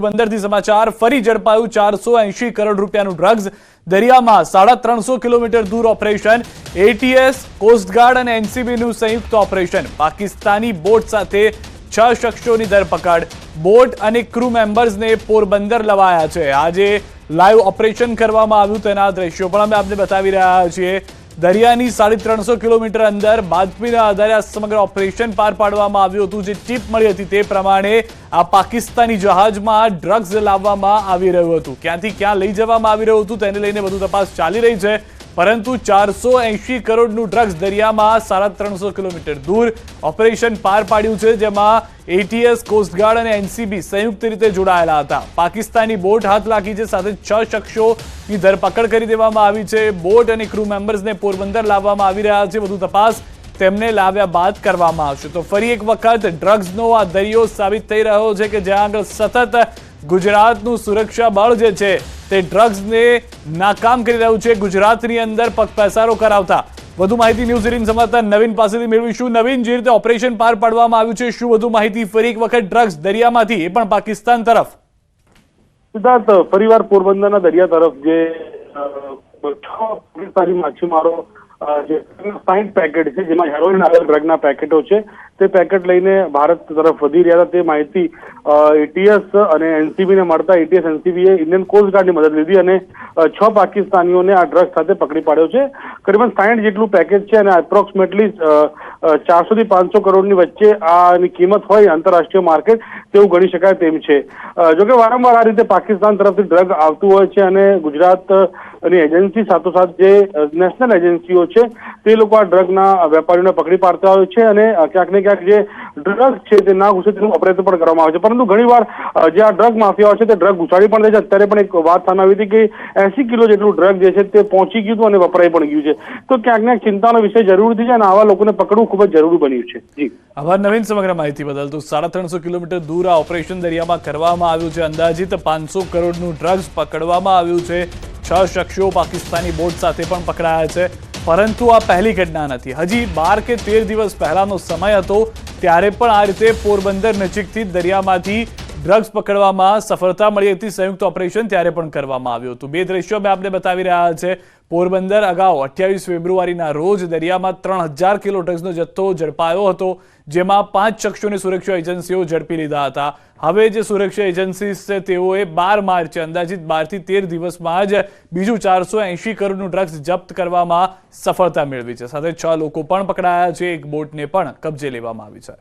પોરબંદરથી સમાચાર ફરી ઝડપાયું 480 કરોડ રૂપિયાનું ડ્રગ્સ દરિયામાં 350 કિલોમીટર દૂર ઓપરેશન એટીએસ કોસ્ટગાર્ડ અને એનસીબીનું સંયુક્ત ઓપરેશન પાકિસ્તાની બોટ સાથે 6 શખ્સોની ધરપકડ બોટ અને ક્રૂ મેમ્બર્સને પોરબંદર લવાયા છે। આજે લાઈવ ઓપરેશન કરવામાં આવ્યું તેના દ્રશ્યો પણ અમે આપને બતાવી રહ્યા છીએ। દરિયાની 350 કિલોમીટર અંદર બાતમીના આધારે આ સમગ્ર ઓપરેશન પાર પાડવામાં આવ્યું હતું। જે ટીપ મળી હતી તે પ્રમાણે આ પાકિસ્તાની જહાજમાં ડ્રગ્સ લાવવામાં આવી રહ્યું હતું, ક્યાંથી ક્યાં લઈ જવામાં આવી રહ્યું હતું તેને લઈને વધુ તપાસ ચાલી રહી છે। પરંતુ 480 કરોડનું ડ્રગ્સ દરિયામાં 350 કિલોમીટર દૂર ઓપરેશન પાર પાડ્યું છે, જેમાં એટીએસ કોસ્ટગાર્ડ અને એનસીબી સંયુક્ત રીતે જોડાયેલા હતા। પાકિસ્તાની બોટ હાથ લાગી છે, સાથે 6 શખ્સોની ધરપકડ કરી દેવામાં આવી છે। બોટ અને ક્રૂ મેમ્બર્સને પોરબંદર લાવવામાં આવી રહ્યા છે। વધુ તપાસ તેમને લાવ્યા બાદ કરવામાં આવશે। તો ફરી એક વખત ડ્રગ્સનો આ દરિયો સાબિત થઈ રહ્યો છે કે જ્યાં આગળ સતત ગુજરાતનું સુરક્ષા બળ જે છે તે ડ્રગ્સને નાકામ કરી રહ્યું છે, ગુજરાતની અંદર પગપેસારો કરાવતા। વધુ માહિતી ન્યૂઝ 18 સંવાદદાતા નવીન પાસેથી મેળવીશું। નવીન, જે રીતે ઓપરેશન પાર પાડવામાં આવ્યું છે, શું વધુ માહિતી? ફરી એક વખત ડ્રગ્સ દરિયામાંથી, એ પણ પાકિસ્તાન તરફ। સિદ્ધાર્થ, ફરીવાર પોરબંદરના દરિયા તરફ જે 6 પાકિસ્તાની માછીમારો જે 60 પેકેટ છે, જેમાં હેરોઇન આવેલ ડ્રગના પેકેટો છે, તે પેકેટ લઈને ભારત તરફ વધી રહ્યા હતા। તે માહિતી એટીએસ અને એનસીબીને મળતા એટીએસ એનસીબીએ ઇન્ડિયન કોસ્ટગાર્ડની મદદ લીધી અને 6 પાકિસ્તાનીઓને આ ડ્રગ સાથે પકડી પાડ્યો છે। કરીબન 60 જેટલું પેકેજ છે અને એપ્રોક્સિમેટલી 400 થી 500 કરોડની વચ્ચે આની કિંમત હોય આંતરરાષ્ટ્રીય માર્કેટ તેવું ગણી શકાય તેમ છે। જોકે વારંવાર આ રીતે પાકિસ્તાન તરફથી ડ્રગ આવતું હોય છે અને ગુજરાતની એજન્સી સાથોસાથ જે નેશનલ એજન્સીઓ છે તે લોકો આ ડ્રગના વેપારીઓને પકડી પાડતા હોય છે અને ક્યાંક ને ક્યાંક જે ડ્રગ છે તે ના ઘૂસે તેનું ઓપરેશન પણ કરવામાં આવે છે। પરંતુ ઘણીવાર જે આ ડ્રગ માફિયાઓ છે તે ડ્રગ ઘુસાડી પણ દે છે। અત્યારે પણ એક વાત સામે આવી હતી કે 80 કિલો જેટલું ડ્રગ જે છે તે પહોંચી ગયું હતું અને વપરાઈ પણ ગયું છે। તો ક્યાંક ને ચિંતાનો વિષય જરૂરી છે અને આવા લોકોને પકડવું ખૂબ જ જરૂરી બન્યું છે। જી, આભાર નવીન સમગ્ર માહિતી બદલ। તો 350 કિલોમીટર દૂર આ ઓપરેશન દરિયામાં કરવામાં આવ્યું છે। અંદાજિત 500 કરોડનું ડ્રગ્સ પકડવામાં આવ્યું છે। 6 શખ્સો પાકિસ્તાની બોટ સાથે પણ પકડાયા છે, પરંતુ આ પહેલી ઘટના નથી। હજી 12 કે 13 દિવસ પહેલાનો સમય હતો, ત્યારે પણ આ રીતે પોરબંદર નજીકથી દરિયામાંથી ડ્રગ્સ પકડવામાં સફળતા મળી હતી। સંયુક્ત ઓપરેશન ત્યારે પણ કરવામાં આવ્યું હતું। બે દ્રશ્યો અમે આપને બતાવી રહ્યા છે। પોરબંદર અગાઉ 28 ફેબ્રુઆરીના રોજ દરિયામાં 3000 કિલો ડ્રગ્સનો જથ્થો ઝડપાયો હતો, જેમાં 5 શખ્સોને સુરક્ષા એજન્સીઓ ઝડપી લીધા હતા। હવે જે સુરક્ષા એજન્સી છે તેઓએ 12 માર્ચે અંદાજિત 12 થી 13 દિવસમાં જ બીજું 480 કરોડનું ડ્રગ્સ જપ્ત કરવામાં સફળતા મેળવી છે। સાથે 6 લોકો પણ પકડાયા છે, એક બોટને પણ કબજે લેવામાં આવી છે।